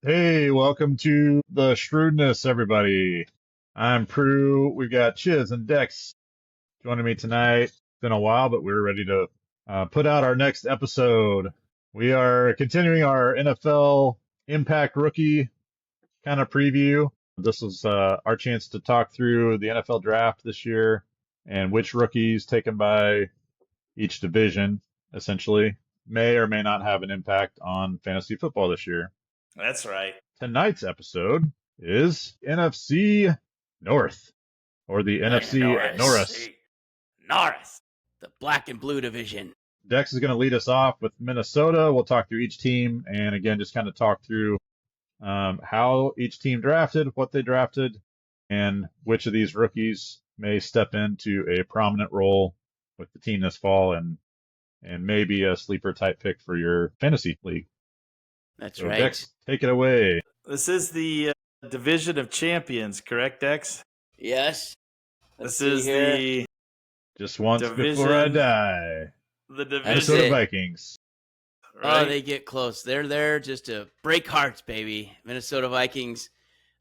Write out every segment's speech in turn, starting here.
Hey, welcome to the Shrewdness, everybody. I'm Prue. We've got Chiz and Dex joining me tonight. It's been a while, but we're ready to put out our next episode. We are continuing our NFL Impact Rookie kind of preview. This is our chance to talk through the NFL draft this year and which rookies taken by each division, essentially, may or may not have an impact on fantasy football this year. That's right. Tonight's episode is NFC North, or the NFC North. North, the black and blue division. Dex is going to lead us off with Minnesota. We'll talk through each team and again just kind of talk through how each team drafted, what they drafted, and which of these rookies may step into a prominent role with the team this fall and maybe a sleeper type pick for your fantasy league. That's So right. Dex, take it away. This is the Division of Champions, correct, Dex? Yes. Let's This is see here. the Just once Division- before I die. division. Minnesota it. Vikings. Right? Oh, they get close. They're there just to break hearts, baby. Minnesota Vikings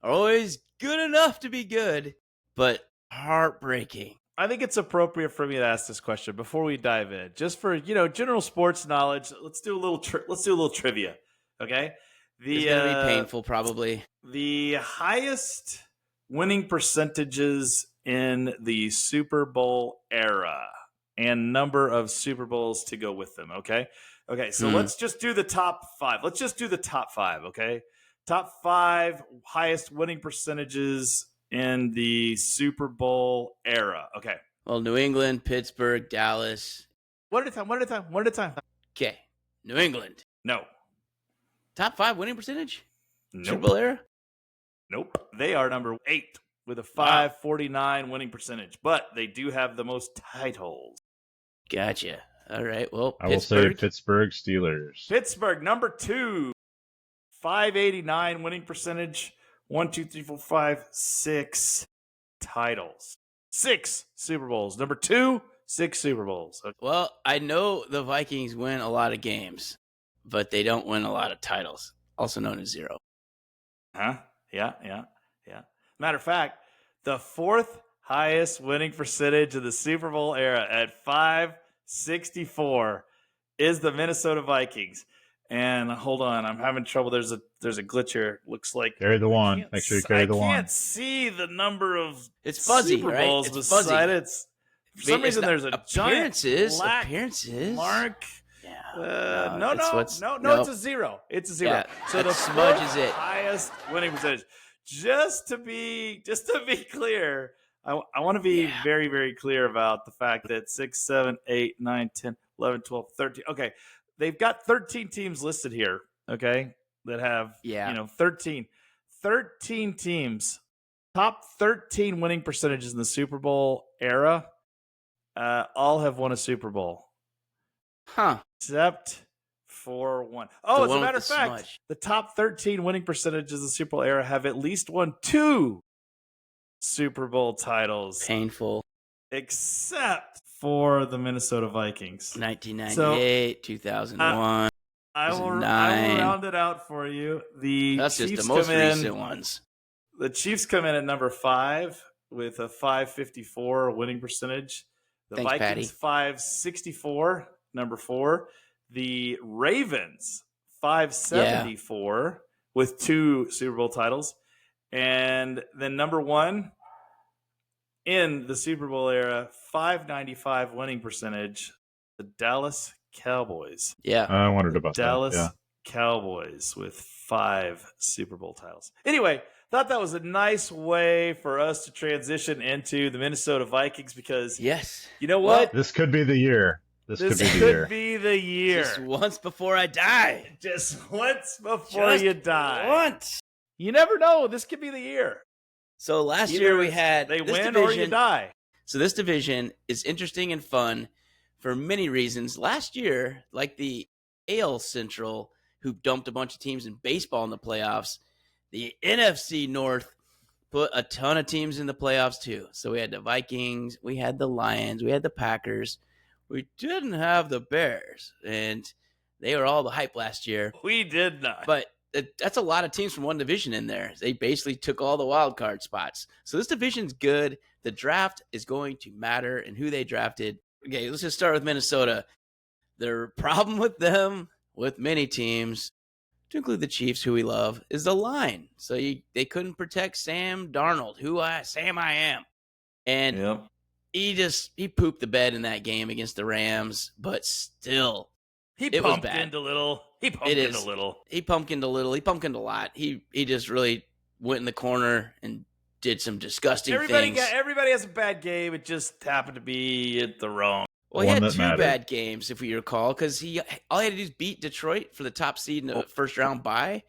are always good enough to be good, but heartbreaking. I think it's appropriate for me to ask this question before we dive in, just for general sports knowledge. Let's do a little trivia, okay? It's going to be painful, probably. The highest winning percentages in the Super Bowl era and number of Super Bowls to go with them, okay? Okay, so let's just do the top five. Let's just do the top five, okay? Top five highest winning percentages in the Super Bowl era. Okay. Well, New England, Pittsburgh, Dallas. One at a time. Okay. New England. No. Top 5 winning percentage? Super Nope. Bowl era? Nope. They are number 8 with a 549 winning percentage, but they do have the most titles. Gotcha. All right. Well, I will say Pittsburgh Steelers. Pittsburgh, number 2, 589 winning percentage. 1, 2, 3, 4, 5, 6 titles. 6 Super Bowls. Number 2, 6 Super Bowls. Okay. Well, I know the Vikings win a lot of games, but they don't win a lot of titles, also known as 0. Huh? Yeah. Matter of fact, the 4th highest winning percentage of the Super Bowl era at 564 is the Minnesota Vikings. And hold on, I'm having trouble. There's a glitch here. Looks like Carry the one. Make sure you carry the I one. can't see the number of It's fuzzy, Super right? Bowls It's beside fuzzy. it. For some reason, there's a giant black appearances. mark. Yeah. No, it's it's a 0. It's a 0. Yeah, So that the smudges 4th it. highest winning percentage. Just to be clear, I want to be very, very clear about the fact that 6, 7, 8, 9, 10, 11, 12, 13. Okay, they've got 13 teams listed here, okay, that have 13 teams. Top 13 winning percentages in the Super Bowl era all have won a Super Bowl. Huh. Except for one. Oh, as a one matter with of the fact, smudge. the top 13 winning percentages of the Super Bowl era have at least won 2 Super Bowl titles, Painful. except for the Minnesota Vikings. 1998, 2001. I will 2009. round it out for you. That's Chiefs just the most come in, recent ones. The Chiefs come in at number 5 with a 554 winning percentage. The Thanks, Vikings Patty. 564, number 4. The Ravens 574 with 2 Super Bowl titles. And then number 1 in the Super Bowl era, 595 winning percentage, the Dallas Cowboys. Yeah. I wondered about Dallas that. Cowboys with 5 Super Bowl titles. Anyway, thought that was a nice way for us to transition into the Minnesota Vikings because Yes. you know what? Yeah. This could be the year. This could be the year. Just once before I die. Just once before you die. Once. You never know. This could be the year. So last year we had They this win division, or you die. So this division is interesting and fun for many reasons. Last year, like the AL Central, who dumped a bunch of teams in baseball in the playoffs, the NFC North put a ton of teams in the playoffs too. So we had the Vikings, we had the Lions, we had the Packers. We didn't have the Bears, and they were all the hype last year. We did not. But that's a lot of teams from one division in there. They basically took all the wild card spots. So this division's good. The draft is going to matter and who they drafted. Okay, let's just start with Minnesota. The problem with them, with many teams, to include the Chiefs, who we love, is the line. So they couldn't protect Sam Darnold, Sam I am. And he pooped the bed in that game against the Rams, but still, it was bad. He pumpkined a little. He pumpkined a lot. He just really went in the corner and did some disgusting things. Everybody has a bad game. It just happened to be at the wrong. Well, he had two bad games, if you recall, because all he had to do is beat Detroit for the top seed in the first round bye,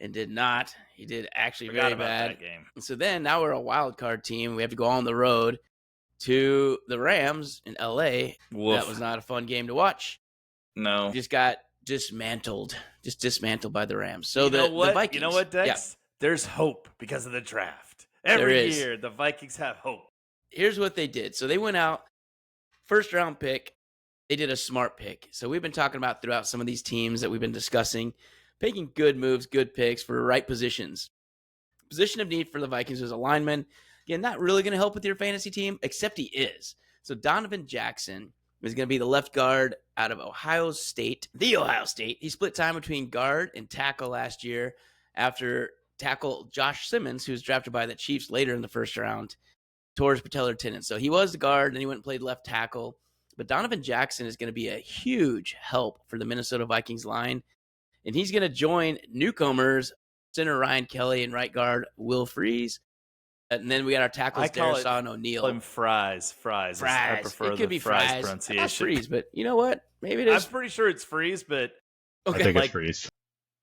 and did not. He did actually very bad. That game. And so then now we're a wild card team. We have to go on the road to the Rams in L.A. Woof. That was not a fun game to watch. No. Just got dismantled by the Rams. So the Vikings. You know what, Dex? Yeah. There's hope because of the draft. Every year, the Vikings have hope. Here's what they did. So they went out, first round pick. They did a smart pick. So we've been talking about throughout some of these teams that we've been discussing, picking good moves, good picks for right positions. Position of need for the Vikings was a lineman. Again, not really going to help with your fantasy team, except he is. So Donovan Jackson is going to be the left guard out of Ohio State. He split time between guard and tackle last year after tackle Josh Simmons, who was drafted by the Chiefs later in the first round, tore his patellar tendon. So he was the guard, and he went and played left tackle. But Donovan Jackson is going to be a huge help for the Minnesota Vikings line, and he's going to join newcomers, center Ryan Kelly and right guard Will Freeze. And then we got our tackles, Darisaw and O'Neal. I'm Fries. I prefer it could be Fries pronunciation. Not Freeze, but you know what? Maybe it is. I'm pretty sure it's Freeze, but I think it's Freeze.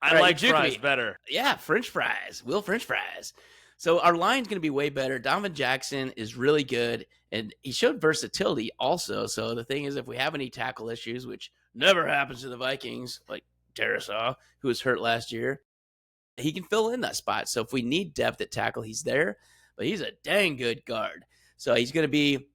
I like Fries better. Yeah, French fries. Will French fries. So our line's going to be way better. Donovan Jackson is really good, and he showed versatility also. So the thing is, if we have any tackle issues, which never happens to the Vikings, like Darisaw, who was hurt last year, he can fill in that spot. So if we need depth at tackle, he's there. But he's a dang good guard. So he's going to be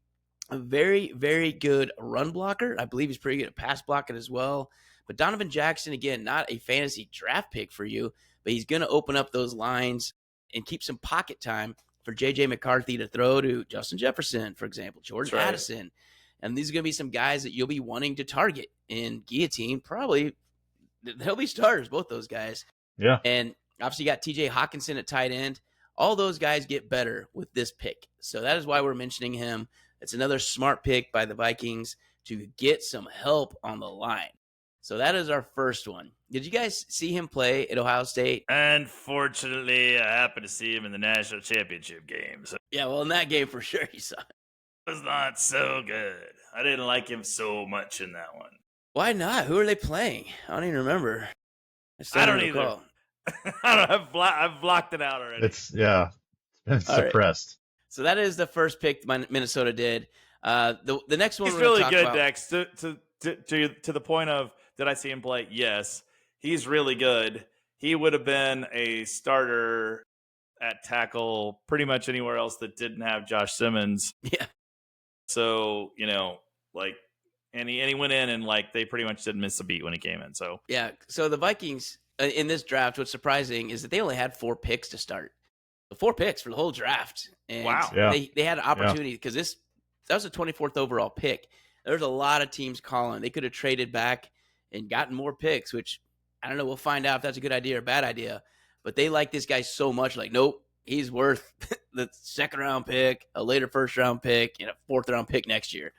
a very, very good run blocker. I believe he's pretty good at pass blocking as well. But Donovan Jackson, again, not a fantasy draft pick for you, but he's going to open up those lines and keep some pocket time for J.J. McCarthy to throw to Justin Jefferson, for example, George Addison. And these are going to be some guys that you'll be wanting to target in Guillotine. Probably they'll be starters, both those guys. Yeah. And obviously you got T.J. Hawkinson at tight end. All those guys get better with this pick. So that is why we're mentioning him. It's another smart pick by the Vikings to get some help on the line. So that is our first one. Did you guys see him play at Ohio State? Unfortunately, I happened to see him in the national championship game. So yeah, well, in that game for sure he saw it. It was not so good. I didn't like him so much in that one. Why not? Who are they playing? I don't even remember. I don't either. I don't know. I've blocked it out already. It's suppressed. Right. So that is the first pick Minnesota did. The next one he's really good, Dex. To the point of, did I see him play? Yes, he's really good. He would have been a starter at tackle pretty much anywhere else that didn't have Josh Simmons. Yeah. So and he went in and they pretty much didn't miss a beat when he came in. So yeah. So the Vikings in this draft, what's surprising is that they only had 4 picks to start. 4 picks for the whole draft. And wow. Yeah. They had an opportunity because that was a 24th overall pick. There's a lot of teams calling. They could have traded back and gotten more picks, which I don't know. We'll find out if that's a good idea or bad idea. But they like this guy so much. Nope, he's worth the second round pick, a later first round pick, and a 4th round pick next year.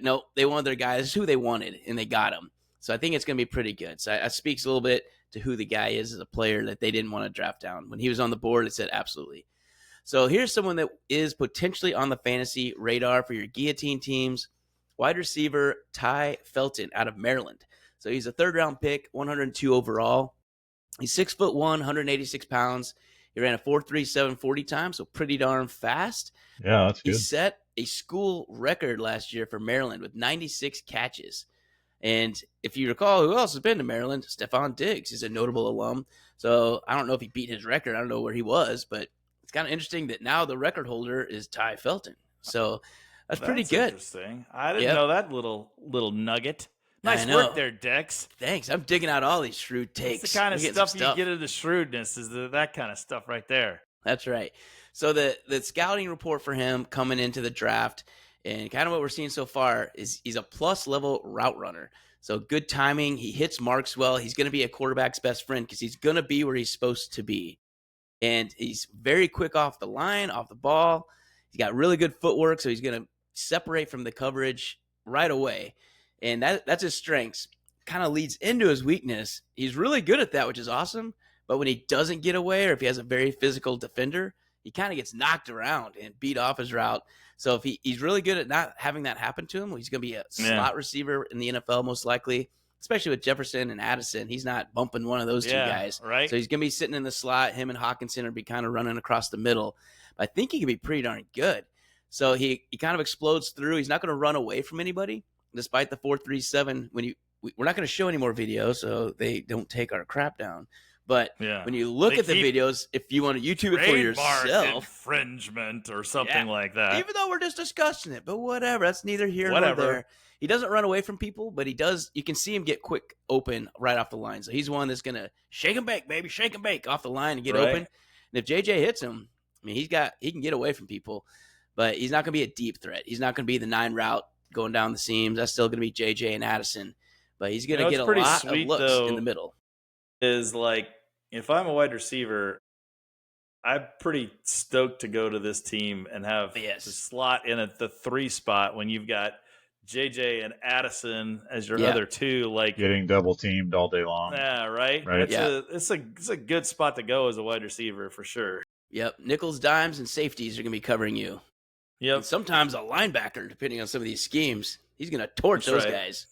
Nope, they wanted their guy. This is who they wanted, and they got him. So I think it's going to be pretty good. So it speaks a little bit to who the guy is as a player that they didn't want to draft down. When he was on the board, it said absolutely. So here's someone that is potentially on the fantasy radar for your Guillotine teams. Wide receiver Ty Felton out of Maryland. So he's a 3rd-round pick, 102 overall. He's 6'1", 186 pounds. He ran a 4.37 40 time, so pretty darn fast. Yeah, that's good. He set a school record last year for Maryland with 96 catches. And if you recall, who else has been to Maryland? Stephon Diggs is a notable alum. So I don't know if he beat his record. I don't know where he was, but it's kind of interesting that now the record holder is Ty Felton. So that's pretty good. Interesting. I didn't know that little nugget. Nice work there, Dex. Thanks. I'm digging out all these shrewd takes. That's the kind of stuff you get into the shrewdness, is that kind of stuff right there. That's right. So the scouting report for him coming into the draft, and kind of what we're seeing so far, is he's a plus level route runner. So good timing. He hits marks well. He's going to be a quarterback's best friend because he's going to be where he's supposed to be. And he's very quick off the line, off the ball. He's got really good footwork, so he's going to separate from the coverage right away. And that's his strengths. Kind of leads into his weakness. He's really good at that, which is awesome. But when he doesn't get away, or if he has a very physical defender, he kind of gets knocked around and beat off his route. So if he's really good at not having that happen to him, he's going to be a slot receiver in the NFL most likely, especially with Jefferson and Addison. He's not bumping one of those two guys. Right. So he's going to be sitting in the slot. Him and Hawkinson will be kind of running across the middle. But I think he can be pretty darn good. So he kind of explodes through. He's not going to run away from anybody, despite the 4.37. We're not going to show any more videos, so they don't take our crap down. But when you look at the videos, if you want to YouTube it for yourself, infringement or something like that. Even though we're just discussing it, but whatever. That's neither here nor there. He doesn't run away from people, but he does. You can see him get quick open right off the line. So he's one that's going to shake and bake, baby, shake and bake off the line and get open. And if JJ hits him, I mean, he can get away from people, but he's not going to be a deep threat. He's not going to be the 9 route going down the seams. That's still going to be JJ and Addison, but he's going to get a lot of looks in the middle. Is like, if I'm a wide receiver, I'm pretty stoked to go to this team and have the slot in at the 3 spot when you've got JJ and Addison as your other two, like getting double teamed all day long. Yeah, right. It's a good spot to go as a wide receiver for sure. Yep, nickels, dimes, and safeties are going to be covering you. Yep. And sometimes a linebacker, depending on some of these schemes, he's going to torch those guys.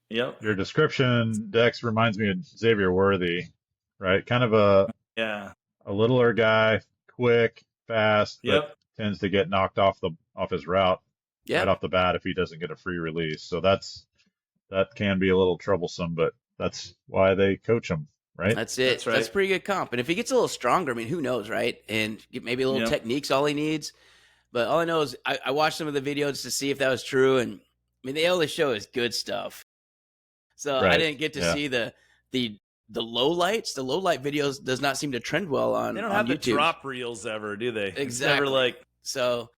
Yep. Your description, Dex, reminds me of Xavier Worthy, right? Kind of a littler guy, quick, fast, but tends to get knocked off his route right off the bat if he doesn't get a free release. So that can be a little troublesome, but that's why they coach him, right? That's it. That's right. That's pretty good comp. And if he gets a little stronger, I mean, who knows, right? And maybe a little technique's all he needs. But all I know is I watched some of the videos to see if that was true. And I mean, they always show is good stuff. So I didn't get to see the low lights. The low light videos does not seem to trend well on YouTube. They don't have the drop reels ever, do they? Exactly. It's never like... So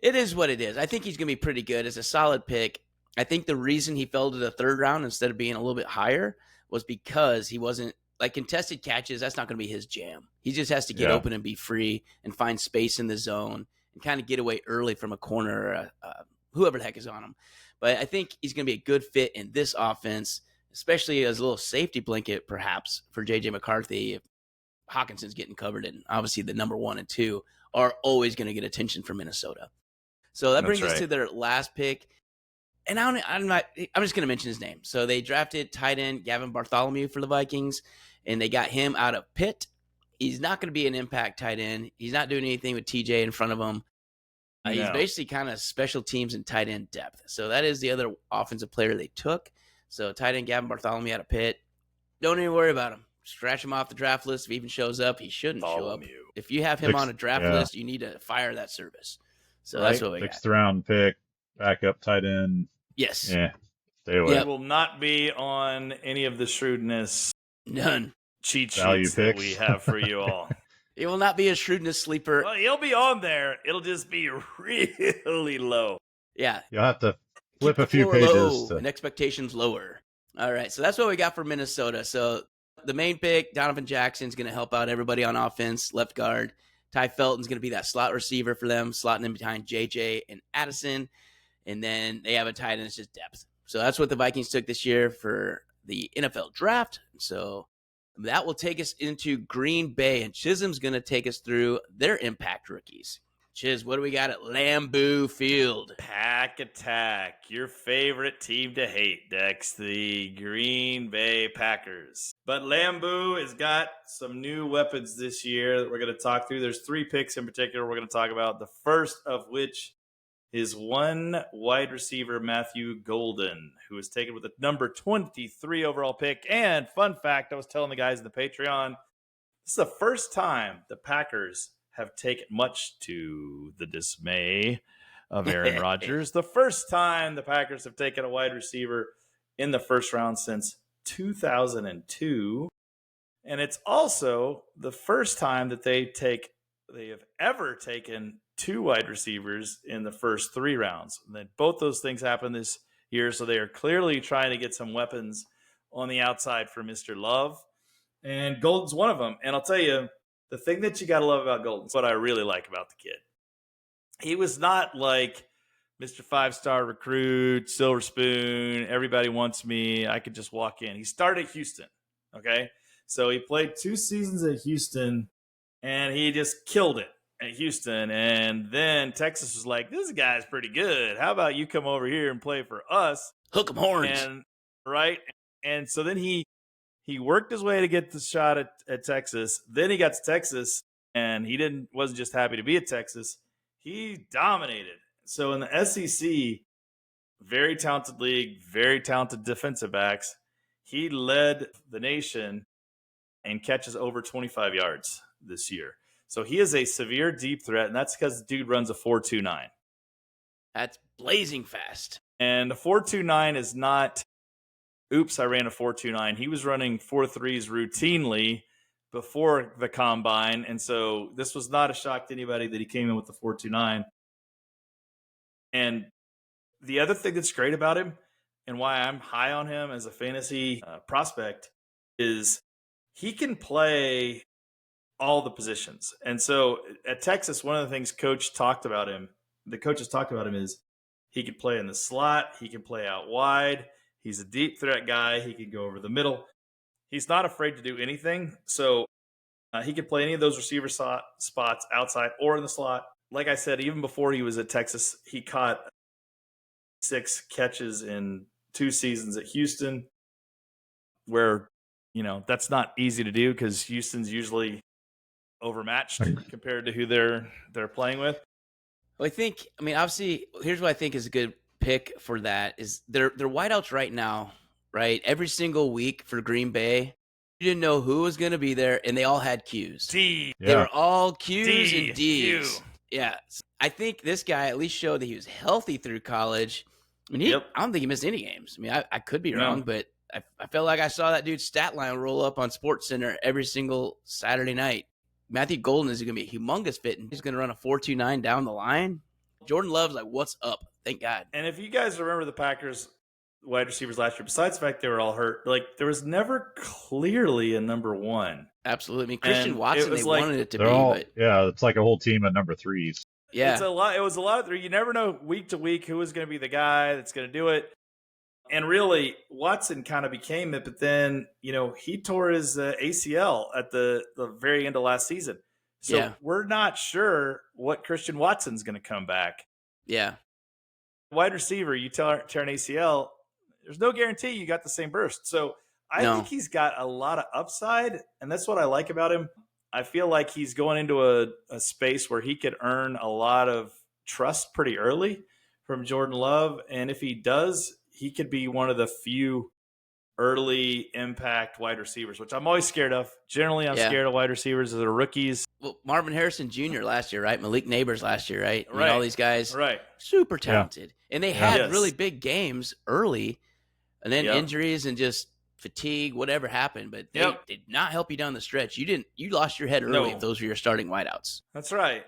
it is what it is. I think he's going to be pretty good. It's a solid pick. I think the reason he fell to the 3rd round instead of being a little bit higher was because he wasn't, like, contested catches. That's not going to be his jam. He just has to get open and be free and find space in the zone and kind of get away early from a corner, whoever the heck is on him. But I think he's going to be a good fit in this offense, especially as a little safety blanket, perhaps, for J.J. McCarthy. If Hawkinson's getting covered, and obviously the number 1 and 2 are always going to get attention from Minnesota. So that brings us to their last pick. And I'm just going to mention his name. So they drafted tight end Gavin Bartholomew for the Vikings, and they got him out of Pitt. He's not going to be an impact tight end. He's not doing anything with TJ in front of him. He's basically kind of special teams and tight end depth. So that is the other offensive player they took. So tight end Gavin Bartholomew out of Pitt. Don't even worry about him. Scratch him off the draft list. If he even shows up, he shouldn't show up. If you have him on a draft list, you need to fire that service. So that's what we got. 6th round pick, backup tight end. Yes. Yeah. Stay away. He will not be on any of the shrewdness cheat sheets that we have for you all. It will not be a shrewdness sleeper. Well, he'll be on there. It'll just be really low. Yeah. You'll have to flip a few pages. And expectations lower. All right. So that's what we got for Minnesota. So the main pick, Donovan Jackson's going to help out everybody on offense, left guard. Ty Felton's going to be that slot receiver for them, slotting in behind JJ and Addison. And then they have a tight end, it's just depth. So that's what the Vikings took this year for the NFL draft. So that will take us into Green Bay, and Chisholm's going to take us through their impact rookies. Chiz, what do we got at Lambeau Field? Pack Attack, your favorite team to hate, Dex, the Green Bay Packers. But Lambeau has got some new weapons this year that we're going to talk through. There's 3 picks in particular we're going to talk about, the first of which is 1 wide receiver, Matthew Golden, who was taken with the number 23 overall pick. And fun fact, I was telling the guys in the Patreon, this is the first time the Packers have taken, much to the dismay of Aaron Rodgers, the first time the Packers have taken a wide receiver in the first round since 2002. And it's also the first time that they have ever taken 2 wide receivers in the first 3 rounds. And then both those things happened this year. So they are clearly trying to get some weapons on the outside for Mr. Love. And Golden's one of them. And I'll tell you, the thing that you got to love about Golden, what I really like about the kid. He was not like Mr. 5-star recruit, silver spoon, everybody wants me, I could just walk in. He started at Houston, okay? So he played 2 seasons at Houston, and he just killed it at Houston. And then Texas was like, this guy's pretty good. How about you come over here and play for us? Hook 'em horns. And, right? And so then he worked his way to get the shot at Texas. Then he got to Texas, and he wasn't just happy to be at Texas. He dominated. So in the SEC, very talented league, very talented defensive backs. He led the nation and catches over 25 yards this year. So he is a severe deep threat, and that's because the dude runs a 4.29. That's blazing fast. And the 4.29 is not, oops, I ran a 4.29. He was running 4.3s routinely before the combine, and so this was not a shock to anybody that he came in with the 4.29. And the other thing that's great about him and why I'm high on him as a fantasy prospect is he can play all the positions. And so at Texas, one of the things the coaches talked about him is he can play in the slot, he can play out wide, he's a deep threat guy, he can go over the middle. He's not afraid to do anything. So he can play any of those receiver spots outside or in the slot. Like I said, even before he was at Texas, he caught 6 catches in 2 seasons at Houston, where, that's not easy to do because Houston's usually overmatched compared to who they're playing with. Well, obviously, here's what I think is a good pick for that is their wideouts right now, right? Every single week for Green Bay, you didn't know who was going to be there, and they all had Qs. D. They were all Qs D, and Ds. Q. Yeah. I think this guy at least showed that he was healthy through college. I don't think he missed any games. I could be wrong, but I felt like I saw that dude's stat line roll up on SportsCenter every single Saturday night. Matthew Golden is going to be a humongous fit, and he's going to run a 4.29 down the line. Jordan Love's like, what's up? Thank God. And if you guys remember the Packers wide receivers last year, besides the fact they were all hurt, there was never clearly a number 1. Absolutely. Christian Watson, they wanted it to be. It's like a whole team of number 3s. Yeah. It was a lot. You never know week to week who was going to be the guy that's going to do it. And really, Watson kind of became it, but then, he tore his ACL at the very end of last season. So we're not sure what Christian Watson's going to come back. Yeah. Wide receiver, you tear an ACL, there's no guarantee you got the same burst. So I think he's got a lot of upside, and that's what I like about him. I feel like he's going into a space where he could earn a lot of trust pretty early from Jordan Love. And if he does, he could be one of the few early impact wide receivers, which I'm always scared of. Generally, I'm scared of wide receivers that are rookies. Well, Marvin Harrison Jr. last year, right? Malik Neighbors last year, right? Right. All these guys, right? Super talented. Yeah. And they had really big games early, and then injuries and just fatigue, whatever happened. But they did not help you down the stretch. You lost your head early if those were your starting wideouts. That's right.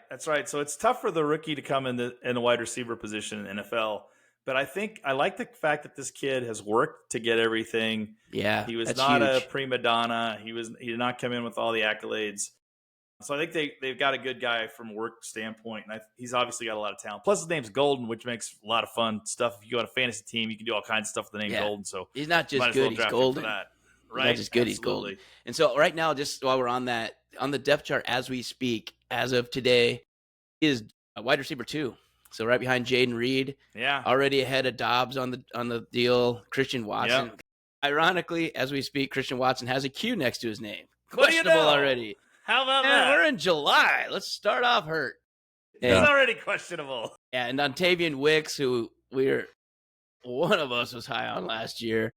So it's tough for the rookie to come in the wide receiver position in the NFL. But I like the fact that this kid has worked to get everything. Yeah, he was not a prima donna. He did not come in with all the accolades. So I think they've got a good guy from a work standpoint, and he's obviously got a lot of talent. Plus, his name's Golden, which makes a lot of fun stuff. If you go on a fantasy team, you can do all kinds of stuff with the name Golden. So he's not just good; he's golden. Right? He's not just good; he's golden. And so right now, just while we're on that, on the depth chart as we speak, as of today, he is a wide receiver 2. So right behind Jaden Reed, already ahead of Dobbs on the deal. Christian Watson, ironically, as we speak, Christian Watson has a Q next to his name. Questionable already. How about that? We're in July. Let's start off hurt. He's already questionable. Yeah, and Dontavian Wicks, who one of us was high on last year.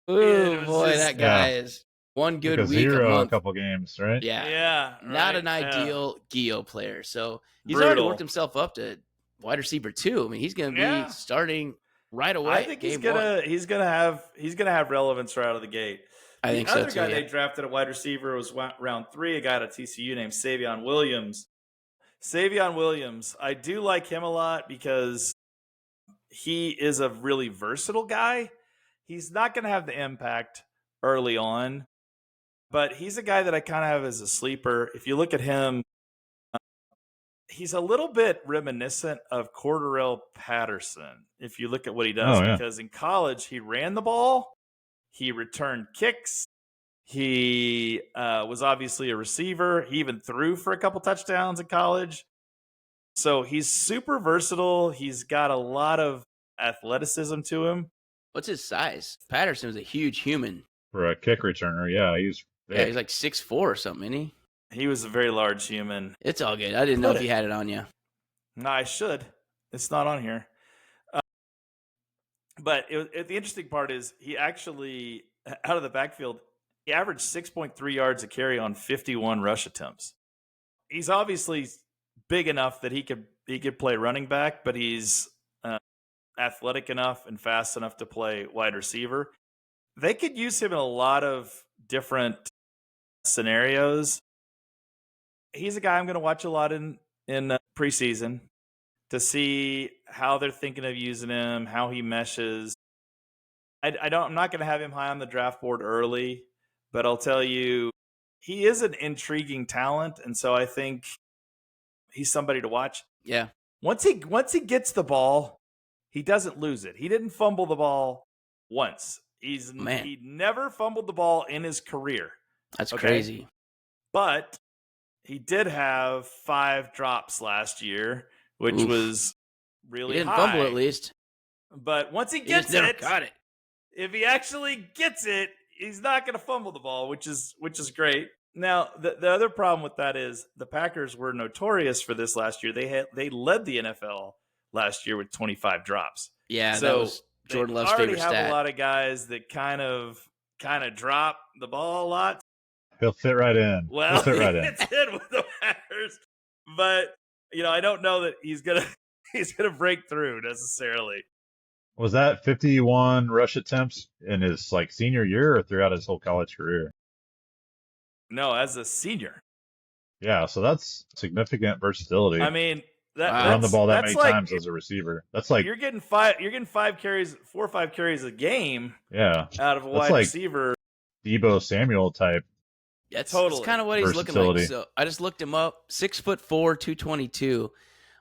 Oh boy, that guy is one good week a month. A couple games, right? Yeah. Not an ideal Gio player. So he's already worked himself up to wide receiver 2. He's going to be starting right away. I think he's gonna have relevance right out of the gate. I The think so other too. guy Yeah. they drafted at wide receiver was round 3, a guy at TCU named Savion Williams. Savion Williams, I do like him a lot because he is a really versatile guy. He's not going to have the impact early on, but he's a guy that I kind of have as a sleeper. If you look at him, he's a little bit reminiscent of Cordarrelle Patterson. If you look at what he does, Oh, yeah. because in college he ran the ball, he returned kicks, he was obviously a receiver. He even threw for a couple touchdowns in college. So he's super versatile. He's got a lot of athleticism to him. What's his size? Patterson was a huge human. For a kick returner, yeah, he's big. Yeah, he's like 6'4" or something, isn't he? He was a very large human. It's all good. I didn't know if you had it on you. No, I should. It's not on here. But the interesting part is he actually, out of the backfield, he averaged 6.3 yards a carry on 51 rush attempts. He's obviously big enough that he could play running back, but he's athletic enough and fast enough to play wide receiver. They could use him in a lot of different scenarios. He's a guy I'm going to watch a lot in preseason to see how they're thinking of using him, how he meshes. I'm not going to have him high on the draft board early, but I'll tell you, he is an intriguing talent, and so I think he's somebody to watch. Yeah. Once he gets the ball, he doesn't lose it. He didn't fumble the ball once. He never fumbled the ball in his career. That's crazy. But he did have 5 drops last year, which was really high. He didn't fumble at least. But once he gets it, got it. If he actually gets it, he's not going to fumble the ball, which is great. Now, the other problem with that is the Packers were notorious for this last year. They led the NFL last year with 25 drops. Yeah, so that was Jordan Love's favorite stat. Already have a lot of guys that kind of drop the ball a lot. He'll fit right in. Well, he'll fit right in. It's in with the Packers, but I don't know that he's gonna break through necessarily. Was that 51 rush attempts in his senior year or throughout his whole college career? No, as a senior. Yeah, so that's significant versatility. I mean, run the ball that many times as a receiver. That's like you're getting 5 carries, 4 or 5 carries a game. Yeah, out of a wide receiver. Debo Samuel type. That's kind of what he's looking like. So I just looked him up. 6'4", 222.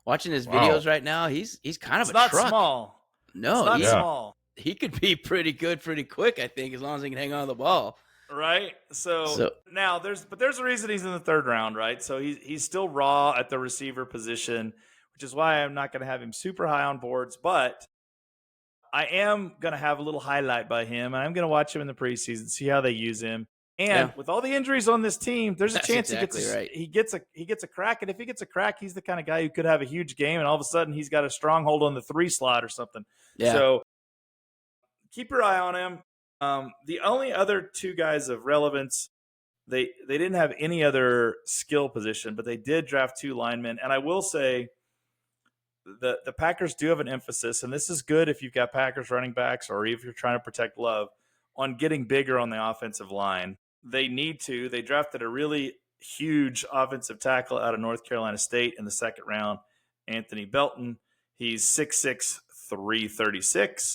Watching his videos right now, he's kind of a truck. Not small. No, he's not small. He could be pretty good, pretty quick. I think as long as he can hang on to the ball. Right. So now there's a reason he's in the 3rd round, right? So he's still raw at the receiver position, which is why I'm not going to have him super high on boards, but I am going to have a little highlight by him, and I'm going to watch him in the preseason, see how they use him. And with all the injuries on this team, there's a chance he gets a crack. And if he gets a crack, he's the kind of guy who could have a huge game, and all of a sudden he's got a stronghold on the 3 slot or something. Yeah. So keep your eye on him. The only other 2 guys of relevance, they didn't have any other skill position, but they did draft 2 linemen. And I will say the Packers do have an emphasis, and this is good if you've got Packers running backs or if you're trying to protect Love, on getting bigger on the offensive line. They need to. They drafted a really huge offensive tackle out of North Carolina State in the 2nd round, Anthony Belton. He's 6'6", 336.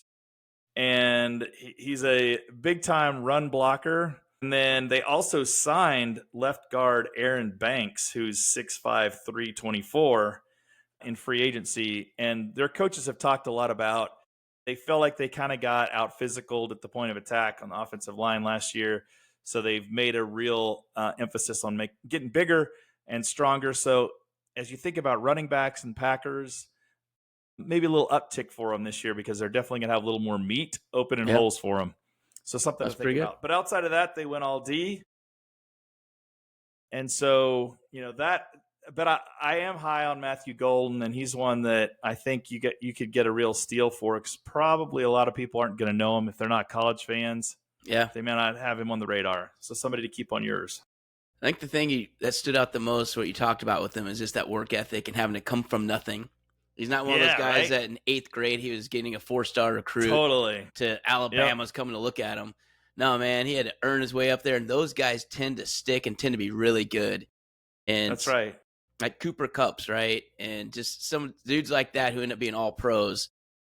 And he's a big-time run blocker. And then they also signed left guard Aaron Banks, who's 6'5", 324 in free agency. And their coaches have talked a lot about they felt like they kind of got out-physicaled at the point of attack on the offensive line last year. So they've made a real emphasis on getting bigger and stronger. So as you think about running backs and Packers, maybe a little uptick for them this year because they're definitely going to have a little more meat open and holes for them. So something to think about. But outside of that, they went all D. And so, but I am high on Matthew Golden, and he's one that I think you could get a real steal for, because probably a lot of people aren't going to know him if they're not college fans. Yeah. They may not have him on the radar. So somebody to keep on yours. I think the thing that stood out the most, what you talked about with him, is just that work ethic and having to come from nothing He's not one of those Yeah, guys right? that in 8th grade he was getting a 4-star recruit Totally. to Alabama's coming to look at him. No, man, he had to earn his way up there, and those guys tend to stick and tend to be really good. And That's right. like Cooper Kupps, right? And just some dudes like that who end up being all pros.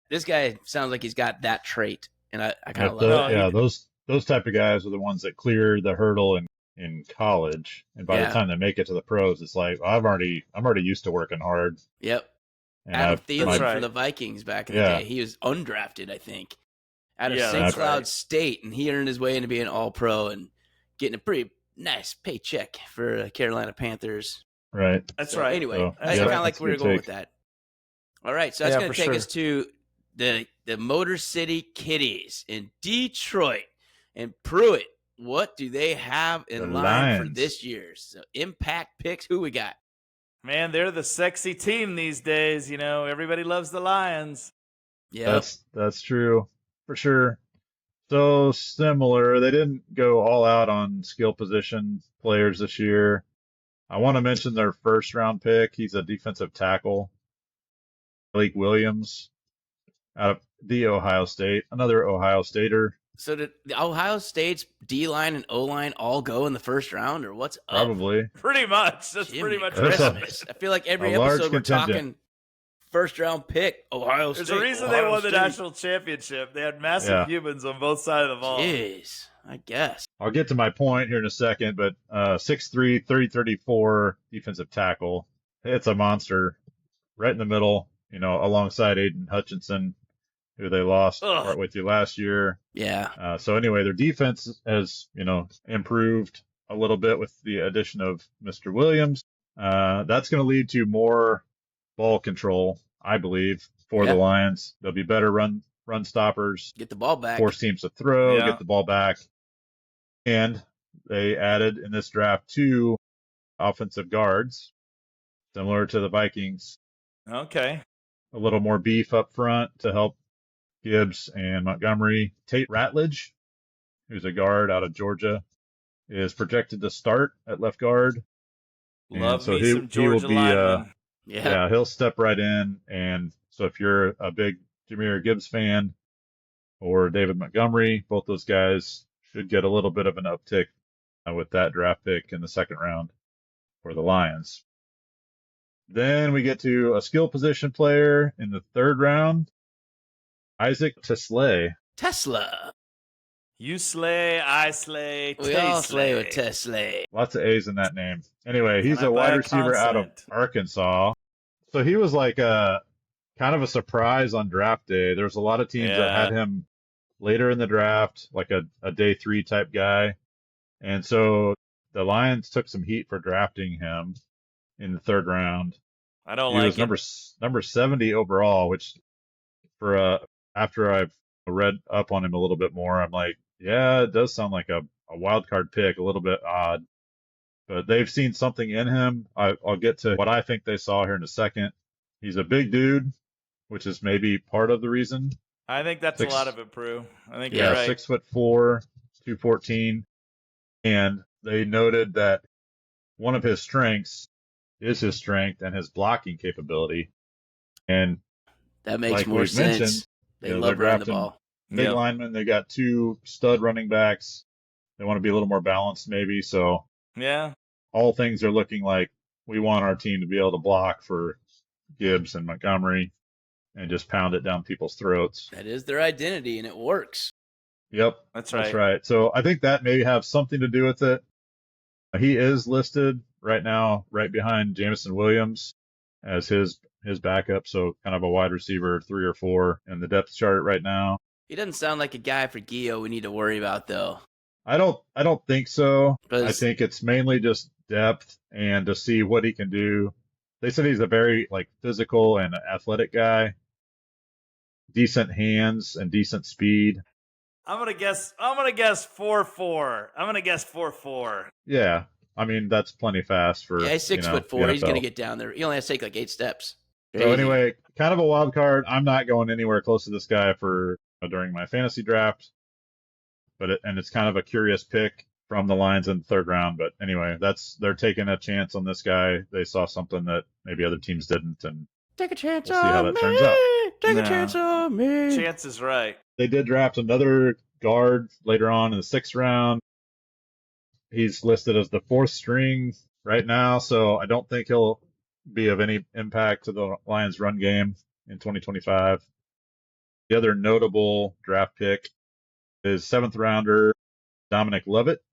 This guy sounds like he's got that trait, and I kind of love that. Those type of guys are the ones that clear the hurdle in college, and by the time they make it to the pros, it's like, I'm already used to working hard. Yep. And Adam Thielen for the right. Vikings back in the day. He was undrafted, I think, out of Yeah, St. that's Cloud right. State, and he earned his way into being all-pro and getting a pretty nice paycheck for Carolina Panthers. Right. That's So right. Anyway, So, that's yeah, kind of like that's a where we're good going take. with that. All right, so that's going for to take sure. us to the Motor City Kitties in Detroit. And Pruitt, what do they have in The line for Lions. this year? So impact picks, who we got? Man, they're the sexy team these days. You know, everybody loves the Lions. Yeah, That's true for sure. So similar. They didn't go all out on skill position players this year. I want to mention their first round pick. He's a defensive tackle, Blake Williams, out of the Ohio State, another Ohio Stater. So did the Ohio State's D-line and O-line all go in the first round, or what's up? Probably. Pretty much. That's Jiminy pretty much That's right. Christmas. I feel like every a large episode we're contingent. talking first-round pick, Ohio State. There's a reason Ohio they won the State. national championship. They had massive Yeah. humans on both sides of the ball. Jeez, I guess. I'll get to my point here in a second, but 6'3", 30-34 defensive tackle. It's a monster right in the middle, alongside Aiden Hutchinson, who they lost partway through last year. Yeah. So anyway, their defense has, improved a little bit with the addition of Mr. Williams. That's going to lead to more ball control, I believe, for the Lions. They'll be better run stoppers, Get the ball back. force teams to throw, Yeah. get the ball back. And they added in this draft 2 offensive guards, similar to the Vikings. Okay. A little more beef up front to help Gibbs and Montgomery. Tate Ratledge, who's a guard out of Georgia, is projected to start at left guard. Love so me he some Georgia will be, linemen. yeah, he'll step right in. And so if you're a big Jahmyr Gibbs fan or David Montgomery, both those guys should get a little bit of an uptick with that draft pick in the second round for the Lions. Then we get to a skill position player in the third round, Isaac Tesla. Tesla. You slay, I slay, We all slay with Tesla. Lots of A's in that name. Anyway, he's Can I a buy wide a receiver out of consonant? Arkansas. So he was like a kind of a surprise on draft day. There was a lot of teams that had him later in the draft, like a day 3 type guy. And so the Lions took some heat for drafting him in the third round. I don't He like was number 70 overall, which for after I've read up on him a little bit more, I'm like, yeah, it does sound like a wild card pick, a little bit odd. But they've seen something in him. I'll get to what I think they saw here in a second. He's a big dude, which is maybe part of the reason. I think that's a lot of it, Prue. I think Yeah, you're right. 6'4", 214. And they noted that one of his strengths is his strength and his blocking capability. And that makes like more we've sense. mentioned, They love running the ball. Big linemen. They got 2 stud running backs. They want to be a little more balanced, maybe. So yeah, all things are looking like we want our team to be able to block for Gibbs and Montgomery and just pound it down people's throats. That is their identity, and it works. Yep, that's right. That's right. So I think that may have something to do with it. He is listed right now right behind Jamison Williams as his backup, so kind of a wide receiver 3 or 4 in the depth chart right now. He doesn't sound like a guy for Gio we need to worry about, though. I don't think so. I think it's mainly just depth and to see what he can do. They said he's a very physical and athletic guy, decent hands and decent speed. I'm gonna guess 4-4. I'm gonna guess 4-4. Yeah, I mean that's plenty fast for. Yeah, he's 6'4". He's gonna get down there. He only has to take 8 steps. Crazy. So anyway, kind of a wild card. I'm not going anywhere close to this guy for during my fantasy draft, but it's kind of a curious pick from the Lions in the third round. But anyway, they're taking a chance on this guy. They saw something that maybe other teams didn't, and Take a chance We'll see how on that me. turns out. Take a No. chance on me. Chance is right. They did draft another guard later on in the 6th round. He's listed as the 4th string right now, so I don't think he'll be of any impact to the Lions' run game in 2025. The other notable draft pick is 7th rounder Dominic Lovett,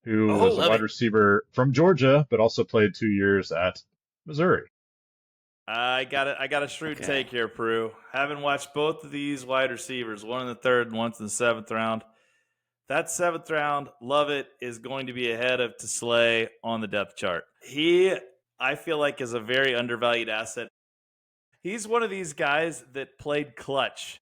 who was a wide receiver from Georgia, but also played 2 years at Missouri. I got a shrewd take here, Prue. Having watched both of these wide receivers, one in the 3rd and one in the 7th round, that 7th round, Lovett is going to be ahead of Teslay on the depth chart. He, I feel like, is a very undervalued asset. He's one of these guys that played clutch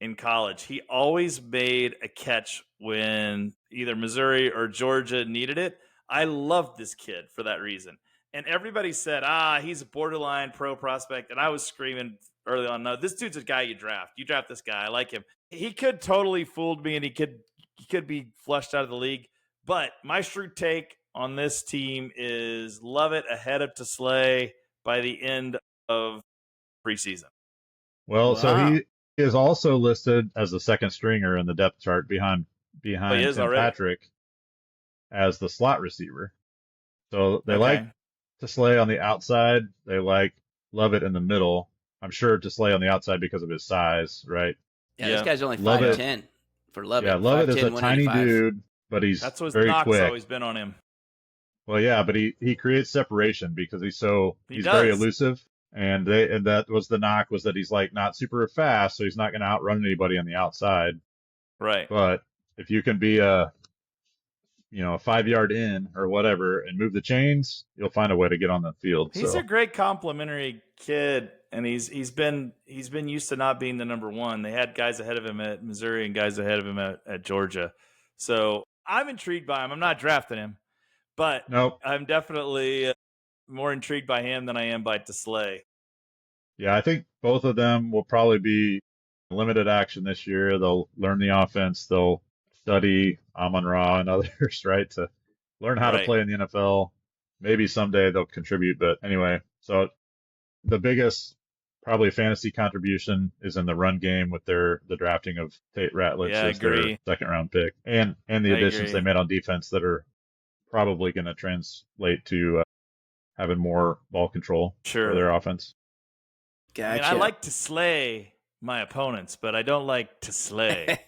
in college. He always made a catch when either Missouri or Georgia needed it. I loved this kid for that reason. And everybody said, he's a borderline pro prospect. And I was screaming early on, no, this dude's a guy you draft. You draft this guy. I like him. He could totally fooled me, and he could be flushed out of the league. But my shrewd take on this team is Lovett ahead of Teslay by the end of preseason. Well, so he is also listed as the 2nd stringer in the depth chart behind Tim Patrick as the slot receiver. So they like Teslay on the outside. They like Lovett in the middle. I'm sure Teslay on the outside because of his size, right? Yeah, this guy's only 5'10" for Lovett. Yeah, Lovett is a tiny dude, but he's that's what very knock's quick. Always been on him. Well, yeah, but he creates separation because he's very elusive. And that was the knock, was that he's like not super fast, so he's not going to outrun anybody on the outside. Right. But if you can be a 5-yard in or whatever and move the chains, you'll find a way to get on the field. He's a great complimentary kid, and he's been used to not being the number one. They had guys ahead of him at Missouri and guys ahead of him at Georgia. So I'm intrigued by him. I'm not drafting him, but I'm definitely more intrigued by him than I am by Teslay. Yeah, I think both of them will probably be limited action this year. They'll learn the offense. They'll study Amon-Ra and others, right, to learn how to play in the NFL. Maybe someday they'll contribute. But anyway, so the biggest probably fantasy contribution is in the run game with the drafting of Tate Ratliff as their 2nd round pick, and the additions they made on defense that are probably going to translate to having more ball control for their offense. Gotcha. I mean, I like to slay my opponents, but I don't like to slay.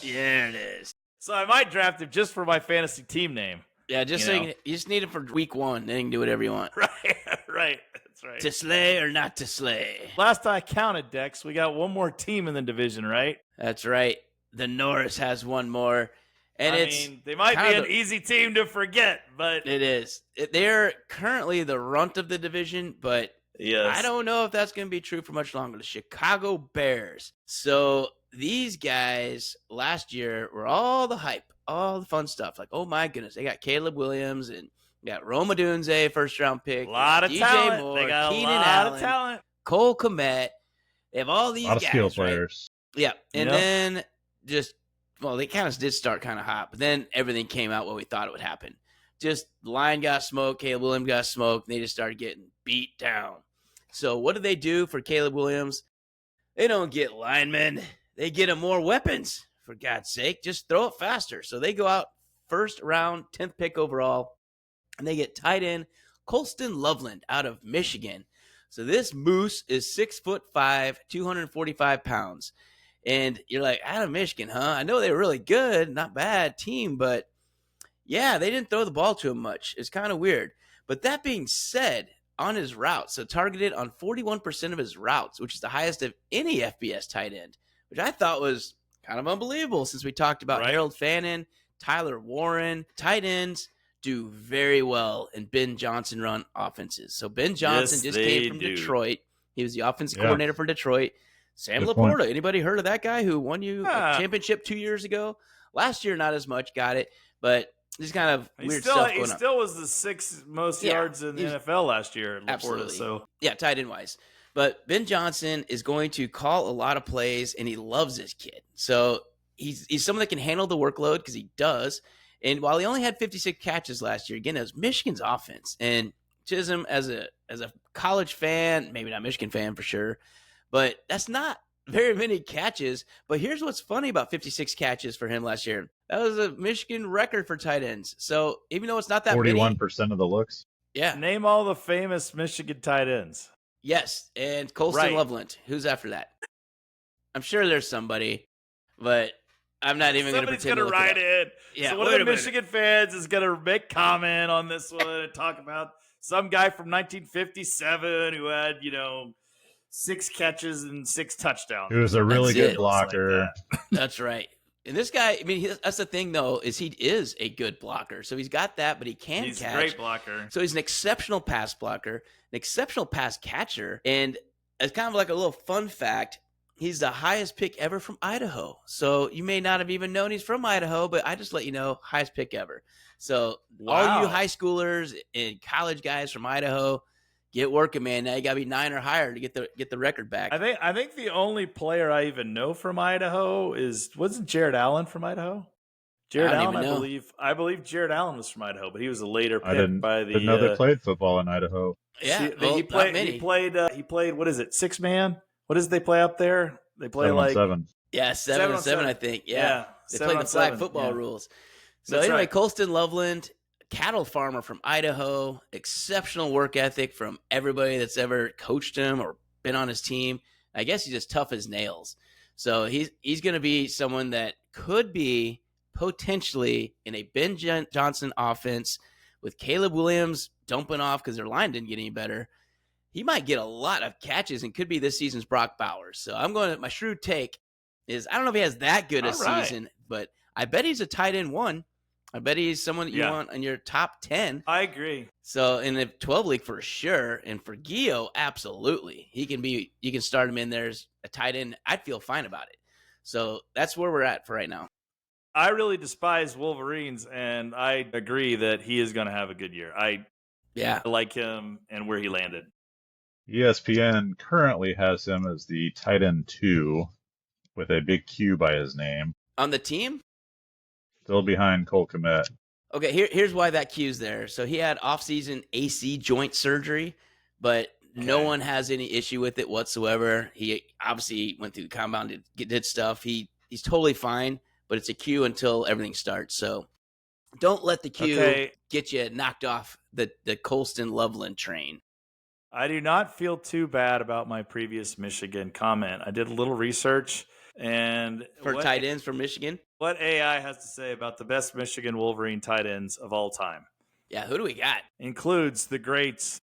There it is. So I might draft him just for my fantasy team name. Yeah, you just need it for week 1. Then you can do whatever you want. Right. That's right. To slay or not to slay. Last I counted, Dex, we got one more team in the division, right? That's right. The Norris has one more. And they might be an easy team to forget, but it is. They're currently the runt of the division, but I don't know if that's going to be true for much longer. The Chicago Bears. So these guys last year were all the hype, all the fun stuff. Like, oh my goodness, they got Caleb Williams and got Rome Odunze, 1st round pick. A lot of DJ talent. Moore, They got Keenan a lot Allen, of talent. Cole Kmet. They have all these a lot guys, of skill right? players. Yeah, and then they kind of did start kind of hot, but then everything came out what we thought it would happen. Just the line got smoked, Caleb Williams got smoked, and they just started getting beat down. So what do they do for Caleb Williams? They don't get linemen. They get him more weapons, for God's sake. Just throw it faster. So they go out 1st round, 10th pick overall, and they get tight end Colston Loveland out of Michigan. So this moose is 6'5", 245 pounds. And you're like, out of Michigan, huh? I know they were really good, not bad team, but yeah, they didn't throw the ball to him much. It's kind of weird. But that being said, on his routes, so targeted on 41% of his routes, which is the highest of any FBS tight end, which I thought was kind of unbelievable since we talked about Harold Fannin, Tyler Warren. Tight ends do very well in Ben Johnson run offenses. So Ben Johnson just came from Detroit. He was the offensive coordinator for Detroit. Sam Laporta, anybody heard of that guy who won you a championship 2 years ago? Last year, not as much, got it, but just kind of weird stuff going on. He still was the 6th most yards in the NFL last year. Laporta, absolutely. So. Yeah, tight end wise. But Ben Johnson is going to call a lot of plays, and he loves this kid. So he's someone that can handle the workload because he does. And while he only had 56 catches last year, again, it was Michigan's offense. And Chisholm, as as a college fan, maybe not Michigan fan for sure, but that's not very many catches. But here's what's funny about 56 catches for him last year. That was a Michigan record for tight ends. So even though it's not that 41% of the looks. yeah. Name all the famous Michigan tight ends. Yes, and Colston Loveland. Who's after that? I'm sure there's somebody, but I'm not even going to pretend to look write it up. it. Yeah, so one of the Michigan fans is going to make comment on this one and talk about some guy from 1957 who had, 6 catches and 6 touchdowns. He was a really That's good it. blocker. Like That's right. And this guy, I mean, that's the thing, though, is he is a good blocker. So he's got that, but he can He's catch. a great blocker. So he's an exceptional pass blocker, an exceptional pass catcher. And as kind of like a little fun fact, he's the highest pick ever from Idaho. So you may not have even known he's from Idaho, but I just let you know, highest pick ever. So all you high schoolers and college guys from Idaho, get working, man. Now you gotta be 9 or higher to get the record back. I think the only player I even know from Idaho wasn't Jared Allen from Idaho? Jared Allen, I believe Jared Allen was from Idaho, but he was a later pick didn't know they played football in Idaho. Yeah, he played what is it, 6-man? What is it they play up there? They play 7-on-7. Yeah, 7-on-7, I think. Yeah. They play the flag football rules. So That's anyway, right. Colston Loveland, cattle farmer from Idaho, exceptional work ethic from everybody that's ever coached him or been on his team. I guess he's just tough as nails. So he's going to be someone that could be potentially in a Ben Johnson offense with Caleb Williams dumping off because their line didn't get any better. He might get a lot of catches and could be this season's Brock Bowers. So my shrewd take is I don't know if he has that good a season, but I bet he's a tight end 1. I bet he's someone that you want in your top 10. I agree. So in the 12 league for sure, and for Gio, absolutely. You can start him in there as a tight end. I'd feel fine about it. So that's where we're at for right now. I really despise Wolverines, and I agree that he is going to have a good year. I like him and where he landed. ESPN currently has him as the tight end 2 with a big Q by his name. On the team? Still behind Cole Kmet. Okay, here's why that Q's there. So he had off-season AC joint surgery, but no one has any issue with it whatsoever. He obviously went through the compound, did stuff. He's totally fine, but it's a Q until everything starts. So don't let the Q get you knocked off the Colston Loveland train. I do not feel too bad about my previous Michigan comment. I did a little research. And for tight ends from Michigan, what AI has to say about the best Michigan Wolverine tight ends of all time? Yeah, who do we got? Includes the greats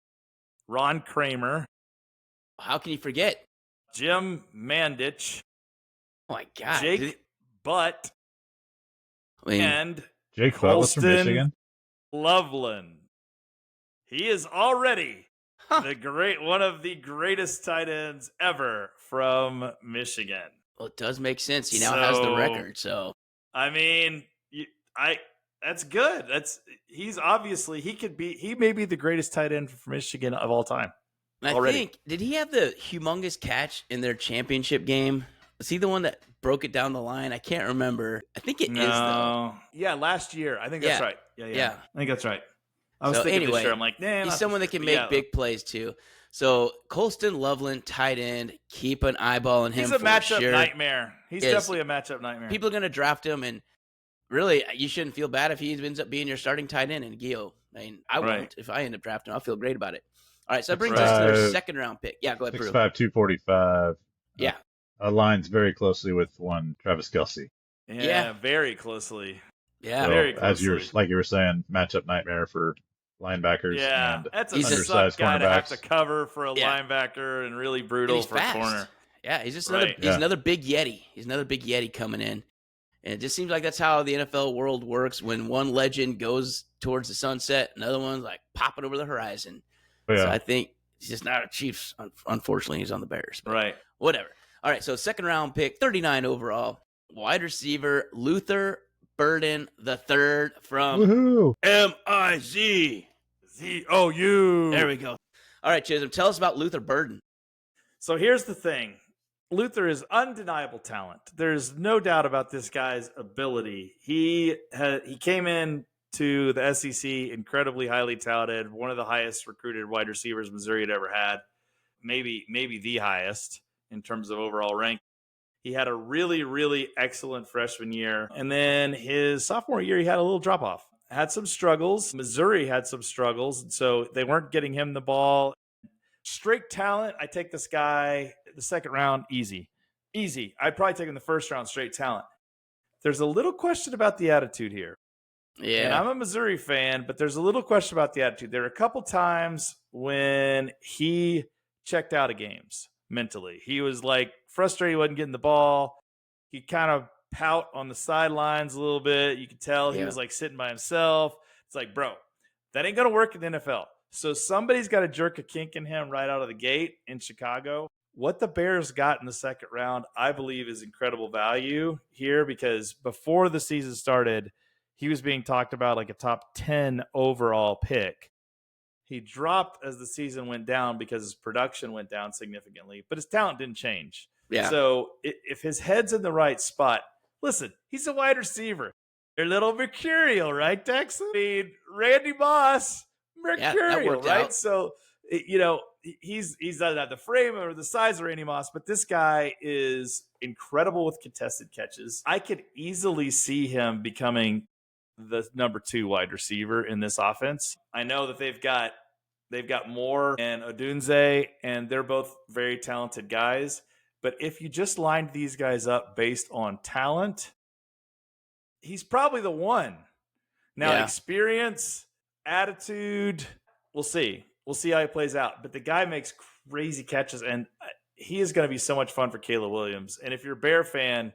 Ron Kramer. How can you forget? Jim Mandich. Oh my God. Jake Butt. And Jake Butt was from Michigan. Loveland. He is already one of the greatest tight ends ever from Michigan. Well, it does make sense. He now has the record. So, I mean, that's good. He may be the greatest tight end for Michigan of all time. And I think, did he have the humongous catch in their championship game? Was he the one that broke it down the line? I can't remember. I think it is though. Yeah, last year. I think that's right. Yeah. I think that's right. I was thinking this year. I'm like, nah. He's someone that can make big plays too. So Colston Loveland, tight end, keep an eyeball on him. He's a matchup nightmare. He's definitely a matchup nightmare. People are going to draft him, and really, you shouldn't feel bad if he ends up being your starting tight end in Gio. I mean, I won't. If I end up drafting him, I'll feel great about it. All right, so that brings us to their second round pick. Yeah, go ahead, 6'5", 245. Yeah. Aligns very closely with one Travis Kelce. Yeah, very closely. Yeah, so, very closely. As you were saying, matchup nightmare for linebackers. Yeah, and that's a suck guy to have to cover for a linebacker and really brutal for a corner. Yeah, he's just another big Yeti. He's another big Yeti coming in. And it just seems like that's how the NFL world works. When one legend goes towards the sunset, another one's like popping over the horizon. Yeah. So I think he's just not a Chiefs. Unfortunately, he's on the Bears. But whatever. All right, so second round pick, 39 overall, wide receiver Luther Burden III from MIZ. ZOU. There we go. All right, Chisholm, tell us about Luther Burden. So here's the thing. Luther is undeniable talent. There's no doubt about this guy's ability. He came in to the SEC, incredibly highly touted, one of the highest recruited wide receivers Missouri had ever had, maybe the highest in terms of overall rank. He had a really, really excellent freshman year. And then his sophomore year, he had a little drop off, had some struggles. Missouri had some struggles. And so they weren't getting him the ball. Straight talent. I take this guy the second round, easy. I'd probably take him the first round, straight talent. There's a little question about the attitude here. Yeah. And I'm a Missouri fan, but there's a little question about the attitude. There are a couple times when he checked out of games mentally. He was like frustrated he wasn't getting the ball. He kind of pout on the sidelines a little bit. You could tell he was like sitting by himself. It's like, bro, that ain't going to work in the NFL. So somebody's got to jerk a kink in him right out of the gate in Chicago. What the Bears got in the second round, I believe, is incredible value here, because before the season started, he was being talked about like a top 10 overall pick. He dropped as the season went down because his production went down significantly, but his talent didn't change. Yeah. So if his head's in the right spot, listen, he's a wide receiver. They're a little mercurial, right, Dex? I mean, Randy Moss, mercurial, right? Out. So, you know, he's not at the frame or the size of Randy Moss, but this guy is incredible with contested catches. I could easily see him becoming the number 2 wide receiver in this offense. I know that they've got Moore and Odunze, and they're both very talented guys. But if you just lined these guys up based on talent, he's probably the one. Now, experience, attitude, we'll see. We'll see how he plays out. But the guy makes crazy catches, and he is going to be so much fun for Caleb Williams. And if you're a Bear fan,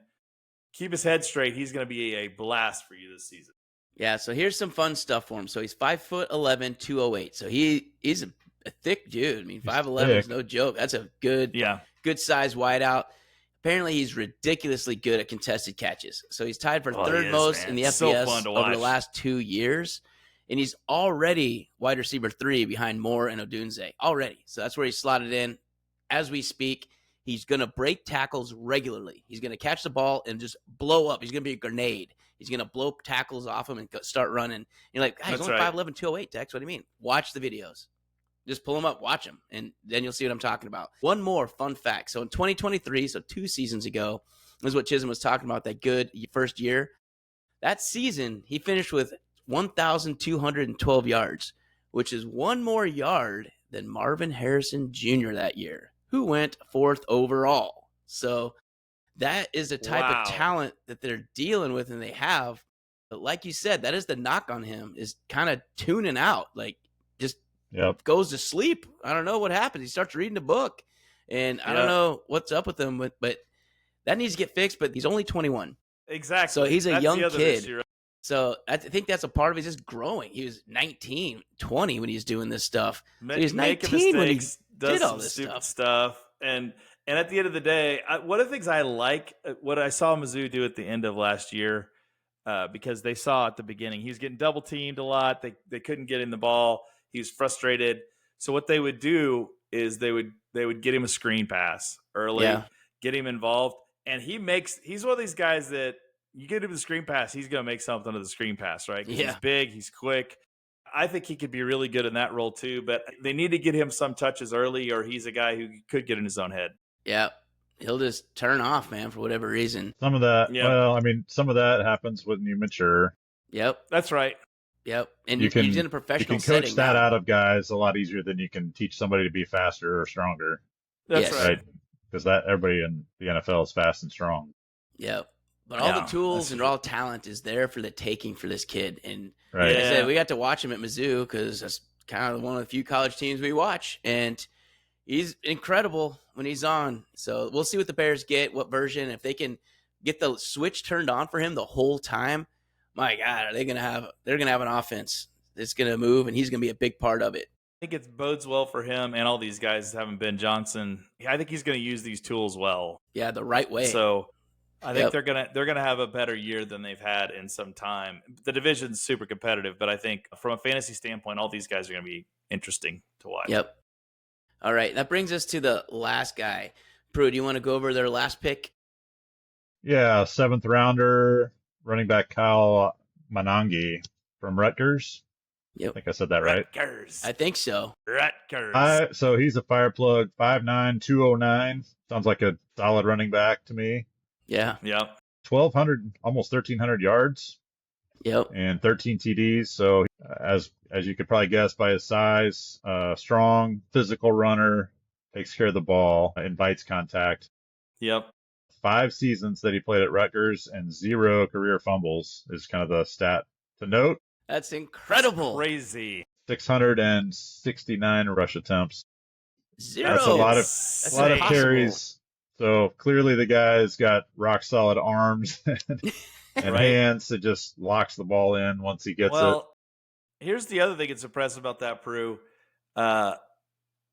keep his head straight. He's going to be a blast for you this season. Yeah, so here's some fun stuff for him. So he's 5'11", 208. So he's a thick dude. I mean, 5'11" is no joke. That's a good size wideout. Apparently, he's ridiculously good at contested catches. So he's tied for third most in the FBS over the last 2 years. And he's already wide receiver 3 behind Moore and Odunze already. So that's where he's slotted in. As we speak, he's going to break tackles regularly. He's going to catch the ball and just blow up. He's going to be a grenade. He's going to blow tackles off him and start running. You're like, he's only 5'11", 208, Dex. What do you mean? Watch the videos. Just pull him up, watch him, and then you'll see what I'm talking about. One more fun fact. So in 2023, so 2 seasons ago, is what Chisholm was talking about, that good first year. That season, he finished with 1,212 yards, which is one more yard than Marvin Harrison Jr. that year, who went 4th overall. So that is the type of talent that they're dealing with and they have. But like you said, that is the knock on him, is kind of tuning out, like just goes to sleep. I don't know what happens. He starts reading a book, and I don't know what's up with him, but that needs to get fixed. But he's only 21. Exactly. So he's a young kid. Issue, right? So I think that's a part of it. He's just growing. He was 19, 20 when he was doing this stuff. So he was 19 when he did all this stuff. And at the end of the day, one of the things I like, what I saw Mizzou do at the end of last year, because they saw at the beginning, he was getting double teamed a lot. They couldn't get in the ball. He was frustrated. So what they would do is they would get him a screen pass early, get him involved. And he's one of these guys that you get him the screen pass, he's going to make something of the screen pass, right? He's big, he's quick. I think he could be really good in that role too, but they need to get him some touches early, or he's a guy who could get in his own head. Yeah. He'll just turn off, man, for whatever reason. Some of that, well, I mean, some of that happens when you mature. Yep. That's right. Yep. And he's in a professional setting. You can coach that out of guys a lot easier than you can teach somebody to be faster or stronger. That's right. Because everybody in the NFL is fast and strong. Yep. But all the tools and raw talent is there for the taking for this kid. And like I said, we got to watch him at Mizzou because that's kind of one of the few college teams we watch. And he's incredible when he's on. So we'll see what the Bears get, what version. If they can get the switch turned on for him the whole time, my God, they're gonna have an offense that's gonna move, and he's gonna be a big part of it. I think it bodes well for him and all these guys having Ben Johnson. I think he's gonna use these tools well. Yeah, the right way. So I think they're gonna have a better year than they've had in some time. The division's super competitive, but I think from a fantasy standpoint, all these guys are gonna be interesting to watch. Yep. All right, that brings us to the last guy. Prue, do you want to go over their last pick? Yeah, 7th rounder, running back Kyle Manangi from Rutgers. I Yep. think I said that right. Rutgers. I think so. Rutgers. So he's a fireplug, 5'9", 209. Sounds like a solid running back to me. Yeah. Yep. 1,200, almost 1,300 yards Yep. and 13 TDs. So as you could probably guess by his size, strong, physical runner, takes care of the ball, invites contact. Yep. 5 seasons that he played at Rutgers and 0 career fumbles is kind of the stat to note. That's incredible. Crazy. 669 rush attempts. 0. That's a lot of That's a lot of impossible. carries. So clearly the guy's got rock solid arms and Right. hands that just locks the ball in once he gets it. Well, here's the other thing that's impressive about that, Peru.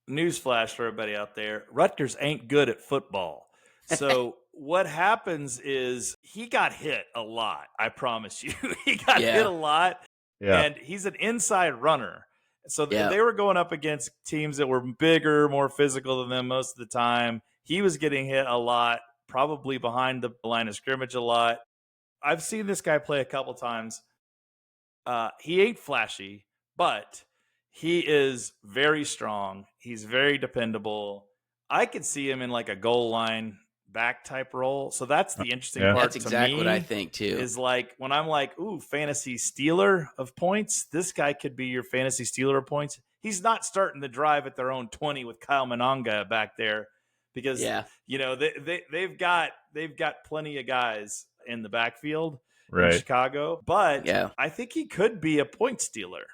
Newsflash for everybody out there. Rutgers ain't good at football. So what happens is he got hit a lot. I promise you. He got Yeah. hit a lot. Yeah. And he's an inside runner. So Yeah. they were going up against teams that were bigger, more physical than them most of the time. He was getting hit a lot, probably behind the line of scrimmage a lot. I've seen this guy play a couple times. He ain't flashy, but he is very strong. He's very dependable. I could see him in like a goal line back type role. So that's the interesting Yeah. part. That's exactly to me what I think too. Is like when I'm like, ooh, fantasy stealer of points. This guy could be your fantasy stealer of points. He's not starting the drive at their own 20 with Kyle Mananga back there because Yeah. you know they've got plenty of guys in the backfield in Right. Chicago. But Yeah. I think he could be a point stealer.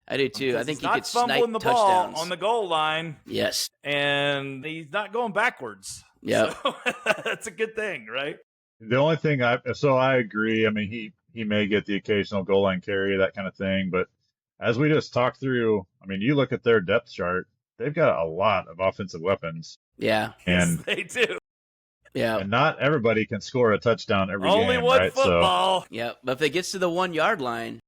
I do too. I Because think he's he not could snipe fumbling the touchdowns. ball on the goal line, Yes. and he's not going backwards. Yep. So that's a good thing, right? The only thing I agree. I mean, he may get the occasional goal line carry, that kind of thing. But as we just talked through, I mean, you look at their depth chart, they've got a lot of offensive weapons. Yeah. And Yes, they do. Yeah. and not everybody can score a touchdown every Only game, one right? football. Yeah. But if it gets to the 1 yard line,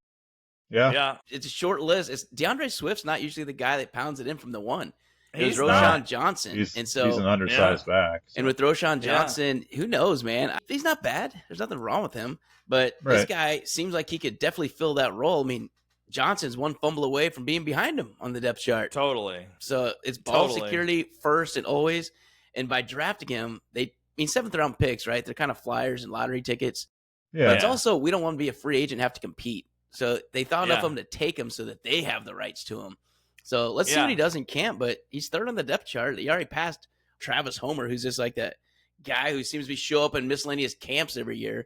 So, Yeah. it's a short list. It's DeAndre Swift's not usually the guy that pounds it in from the 1. It was He's Roshan not. Johnson. he's and so an undersized back. So. and with Roshan Yeah. Johnson, who knows, man? He's not bad. There's nothing wrong with him. But this Right. guy seems like he could definitely fill that role. I mean, Johnson's 1 fumble away from being behind him on the depth chart. Totally. So it's ball Totally. security first and always. And by drafting him, 7th round picks, right? They're kind of flyers and lottery tickets. But Yeah. it's also, we don't want to be a free agent and have to compete. So they thought enough Yeah. of him to take him so that they have the rights to him. So let's see Yeah. what he does in camp. But he's 3rd on the depth chart. He already passed Travis Homer, who's just like that guy who seems to show up in miscellaneous camps every year.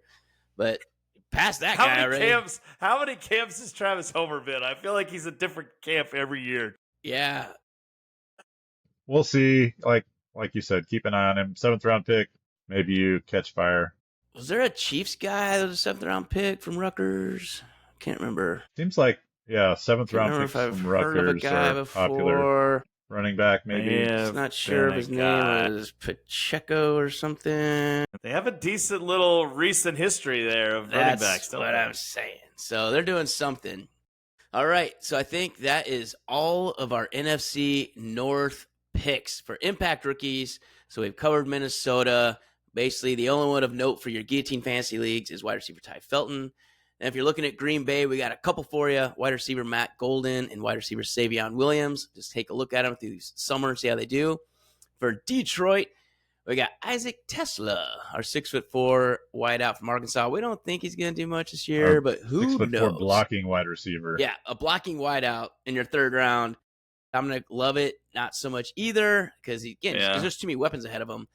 But past that How guy many already. camps? How many camps has Travis Homer been? I feel like he's a different camp every year. Yeah. We'll see. Like you said, keep an eye on him. 7th round pick. Maybe you catch fire. Was there a Chiefs guy that was a 7th round pick from Rutgers? Can't remember. Seems like 7th Can't round remember picks if I've from heard of a Rutgers guy are popular. before. Running back, maybe. Yeah. Just not sure if been his a name guy. was Pacheco or something. They have a decent little recent history there of running That's backs. don't what they? I'm saying. So they're doing something. All right. So I think that is all of our NFC North picks for impact rookies. So we've covered Minnesota. Basically, the only one of note for your Guillotine Fantasy Leagues is wide receiver Ty Felton. And if you're looking at Green Bay, we got a couple for you. Wide receiver Matt Golden and wide receiver Savion Williams. Just take a look at them through summer and see how they do. For Detroit, we got Isaac Tesla, our 6'4" wideout from Arkansas. We don't think he's going to do much this year, but who 6'4" knows? blocking wide receiver. Yeah, a blocking wideout in your 3rd round. I'm going to love it. Not so much either because, again, there's too many weapons ahead of him.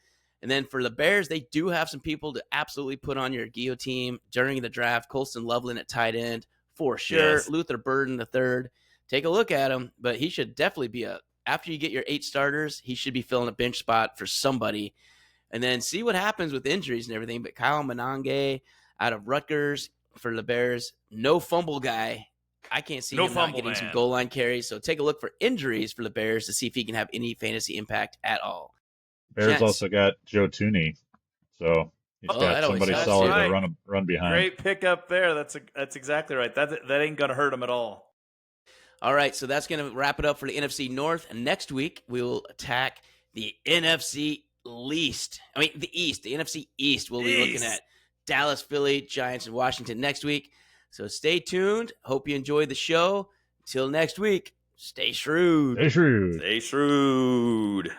And then for the Bears, they do have some people to absolutely put on your Guillotine during the draft. Colston Loveland at tight end, for sure. Yes. Luther Burden the 3rd. Take a look at him, but he should definitely be after you get your 8 starters, he should be filling a bench spot for somebody. And then see what happens with injuries and everything. But Kyle Manangi out of Rutgers for the Bears, no fumble guy. I can't see him not getting some goal line carries. So take a look for injuries for the Bears to see if he can have any fantasy impact at all. Bears Jets. also got Joe Tooney, so he's Oh, got that always somebody helps. solid Right. to run behind. Great pickup there. That's exactly right. That ain't gonna hurt him at all. All right, so that's going to wrap it up for the NFC North. And next week, we will attack the NFC East. The NFC East. We'll be looking at Dallas, Philly, Giants, and Washington next week. So stay tuned. Hope you enjoy the show. Till next week, stay shrewd. Stay shrewd. Stay shrewd.